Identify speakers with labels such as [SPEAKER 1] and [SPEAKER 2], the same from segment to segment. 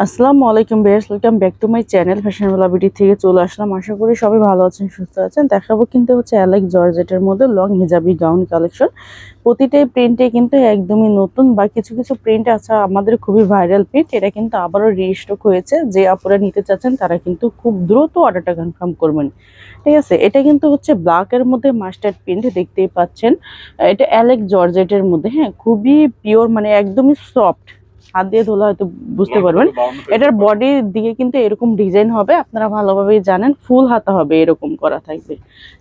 [SPEAKER 1] আসসালামু আলাইকুম viewers, welcome back to my channel fashionable BD থেকে চলে আসলাম। আশা করি সবাই ভালো আছেন, সুস্থ আছেন। দেখাবো কিন্তু হচ্ছে অ্যালেক্স জর্জেটের মধ্যে লং হিজাবি গাউন কালেকশন। প্রতিটাই প্রিন্টে কিন্তু একদমই নতুন বা কিছু কিছু প্রিন্ট আছে আমাদের খুবই ভাইরাল প্রিন্ট। এটা কিন্তু আবারও রিস্টক হয়েছে। যে আপুরা নিতে চাচ্ছেন তারা কিন্তু খুব দ্রুত অর্ডারটা কনফার্ম করবেন। ঠিক আছে, এটা কিন্তু হচ্ছে ব্ল্যাকের মধ্যে মাস্টার্ড প্রিন্ট দেখতেই পাচ্ছেন। এটা অ্যালেক্স জর্জেটের মধ্যে, হ্যাঁ, খুবই পিওর, মানে একদমই সফট। হাত দিয়ে ধুলে হয়তো বুঝতে পারবেন। এটার বডির দিকে কিন্তু এরকম ডিজাইন হবে, আপনারা ভালোভাবেই জানেন। ফুল হাতা হবে, এরকম করা থাকবে।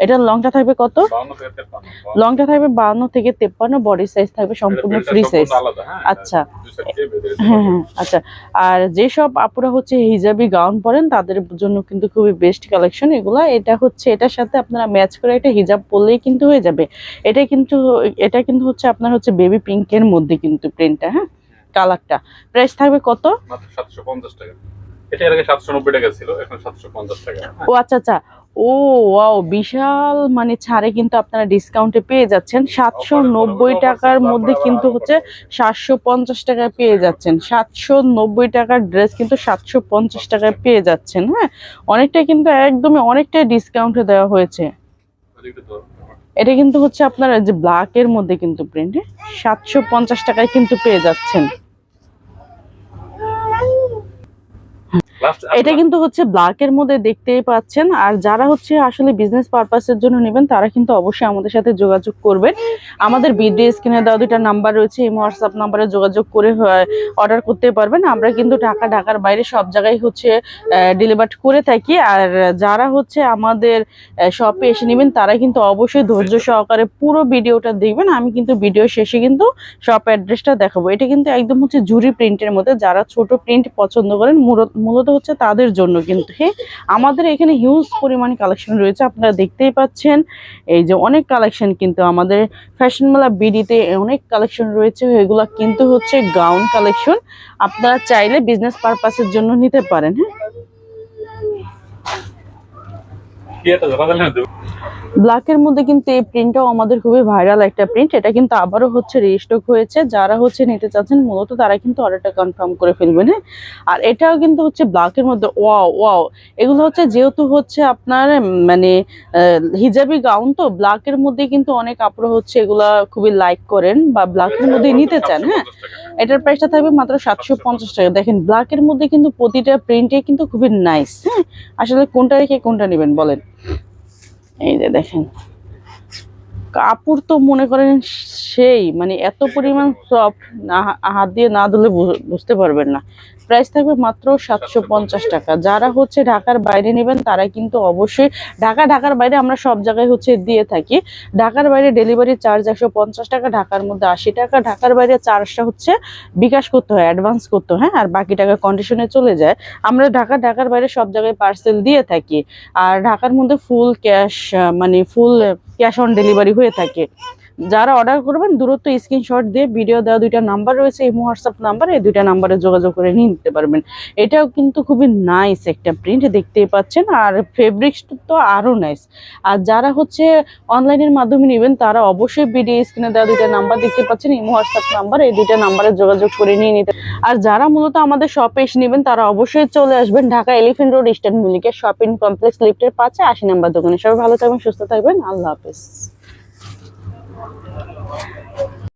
[SPEAKER 1] এটার লংটা থাকবে কত? লংটা থাকবে 52 থেকে 53। বডি সাইজ থাকবে সম্পূর্ণ ফ্রি সাইজ। আচ্ছা, হ্যাঁ হ্যাঁ, আচ্ছা। আর যেসব আপুরা হচ্ছে হিজাবি গাউন পরেন তাদের জন্য কিন্তু খুবই বেস্ট কালেকশন এগুলা। এটা হচ্ছে এটার সাথে আপনারা ম্যাচ করে একটা হিজাব পরলেই কিন্তু হয়ে যাবে। এটা কিন্তু হচ্ছে আপনার হচ্ছে বেবি পিঙ্কের মধ্যে কিন্তু প্রিন্টটা, হ্যাঁ, কালারটা। প্রাইস থাকবে কত?
[SPEAKER 2] মাত্র 750 টাকা। এটা এর আগে 790 টাকা ছিল, এখন 750 টাকা।
[SPEAKER 1] ও আচ্ছা আচ্ছা। ও ওয়াও, বিশাল মানে ছাড়ে কিন্তু আপনারা ডিসকাউন্টে পেয়ে যাচ্ছেন। 790 টাকার মধ্যে কিন্তু হচ্ছে 750 টাকায় পেয়ে যাচ্ছেন। 790 টাকার ড্রেস কিন্তু 750 টাকায় পেয়ে যাচ্ছেন। হ্যাঁ, অনেকটা কিন্তু একদমই অনেকটা ডিসকাউন্টে দেওয়া হয়েছে। এটা কিন্তু হচ্ছে আপনার যে ব্ল্যাকের মধ্যে কিন্তু প্রিন্ট 750 টাকায় কিন্তু পেয়ে যাচ্ছেন। এটা কিন্তু হচ্ছে ব্ল্যাকের মধ্যে দেখতেই পাচ্ছেন। আর যারা হচ্ছে আসলে বিজনেস পারপাসের জন্য নেবেন তারা কিন্তু অবশ্যই আমাদের সাথে যোগাযোগ করবেন। আমাদের ভিডিও স্ক্রিনে দেওয়া দুইটা নাম্বার রয়েছে, এই হোয়াটসঅ্যাপ নাম্বারে যোগাযোগ করে অর্ডার করতে পারবেন। আমরা কিন্তু ঢাকার বাইরে সব জায়গায় হচ্ছে ডেলিভার করে থাকি। আর যারা হচ্ছে আমাদের শপে এসে নেবেন তারা কিন্তু অবশ্যই ধৈর্য সহকারে পুরো ভিডিওটা দেখবেন। আমি কিন্তু ভিডিও শেষে কিন্তু শপ অ্যাড্রেসটা দেখাবো। এটা কিন্তু একদম হচ্ছে জুরি প্রিন্টের মধ্যে। যারা ছোট প্রিন্ট পছন্দ করেন মূলত হচ্ছে তাদের জন্য কিন্তু, হ্যাঁ, আমাদের এখানে হিউজ পরিমাণে কালেকশন রয়েছে, আপনারা দেখতেই পাচ্ছেন। এই যে অনেক কালেকশন কিন্তু আমাদের ফ্যাশন মেলা বিডিতে অনেক কালেকশন রয়েছে। এগুলা কিন্তু হচ্ছে গাউন কালেকশন, আপনারা চাইলে বিজনেস পারপাসের জন্য নিতে পারেন। হ্যাঁ, ব্ল্যাকের মধ্যে কিন্তু এই প্রিন্টটাও আমাদের খুবই ভাইরাল একটা প্রিন্ট। এটা কিন্তু আবারও হচ্ছে রিস্টক হয়েছে। যারা হচ্ছে নিতে চাচ্ছেন মূলত তারা কিন্তু অর্ডারটা কনফার্ম করে ফেলবেন। হ্যাঁ, আর এটাও কিন্তু হচ্ছে ব্ল্যাকের মধ্যে। ওয়াও ওয়াও, এগুলো হচ্ছে যেহেতু হচ্ছে আপনার মানে হিজাবি গাউন, তো ব্ল্যাকের মধ্যে কিন্তু অনেক আপুরা হচ্ছে এগুলা খুবই লাইক করেন বা ব্ল্যাকের মধ্যে নিতে চান। হ্যাঁ, এটার প্রাইসটা থাকবে মাত্র 750 টাকা। দেখেন ব্ল্যাকের মধ্যে কিন্তু প্রতিটা প্রিন্টে কিন্তু খুবই নাইস। হ্যাঁ, আসলে কোনটা রেখে কোনটা নেবেন বলেন। এই যে দেখেন কাপড় তো মনে করেন সেই, মানে এত পরিমাণ সফট, না হাত দিয়ে না ধুলে বুঝতে পারবেন না। প্রাইস থাকবে মাত্র 750 টাকা। যারা হচ্ছে ঢাকার বাইরে নেবেন তারা কিন্তু অবশ্যই ঢাকার বাইরে আমরা সব জায়গায় হচ্ছে দিয়ে থাকি। ঢাকার বাইরে ডেলিভারি চার্জ 150 টাকা, ঢাকার মধ্যে 80 টাকা। ঢাকার বাইরে চার্জটা হচ্ছে বিকাশ করতে হয়, অ্যাডভান্স করতে হয়। হ্যাঁ, আর বাকি টাকা কন্ডিশনে চলে যায়। আমরা ঢাকার বাইরে সব জায়গায় পার্সেল দিয়ে থাকি। আর ঢাকার মধ্যে ফুল ক্যাশ, মানে ফুল ক্যাশ অন ডেলিভারি হয়ে থাকে। যারা অর্ডার করবেন দ্রুত স্ক্রিনশট দিয়ে ভিডিও দেওয়া দুইটা নাম্বার রয়েছে, এই হোয়াটসঅ্যাপ নাম্বার, এই দুইটা নাম্বারে যোগাযোগ করে নিয়ে নিতে পারবেন। এটাও কিন্তু খুবই নাইস একটা প্রিন্ট, দেখতেই পাচ্ছেন। আর ফেব্রিক্স তো আরো নাইস। আর যারা হচ্ছে অনলাইনের মাধ্যমে নেবেন তারা অবশ্যই ভিডিও স্ক্রিনে দেওয়া দুইটা নাম্বার দেখতে পাচ্ছেন, এই হোয়াটসঅ্যাপ নাম্বার, এই দুইটা নাম্বারে যোগাযোগ করে নিয়ে নিতে। আর যারা মূলত আমাদের শপে এসে নেবেন তারা অবশ্যই চলে আসবেন ঢাকা এলিফ্যান্ট রোড ইস্টার্ন মল্লিকের শপিং কমপ্লেক্স লিফটের 5 80 নাম্বার দোকানে। সবাই ভালো থাকবেন, সুস্থ থাকবেন। আল্লাহ হাফেজ।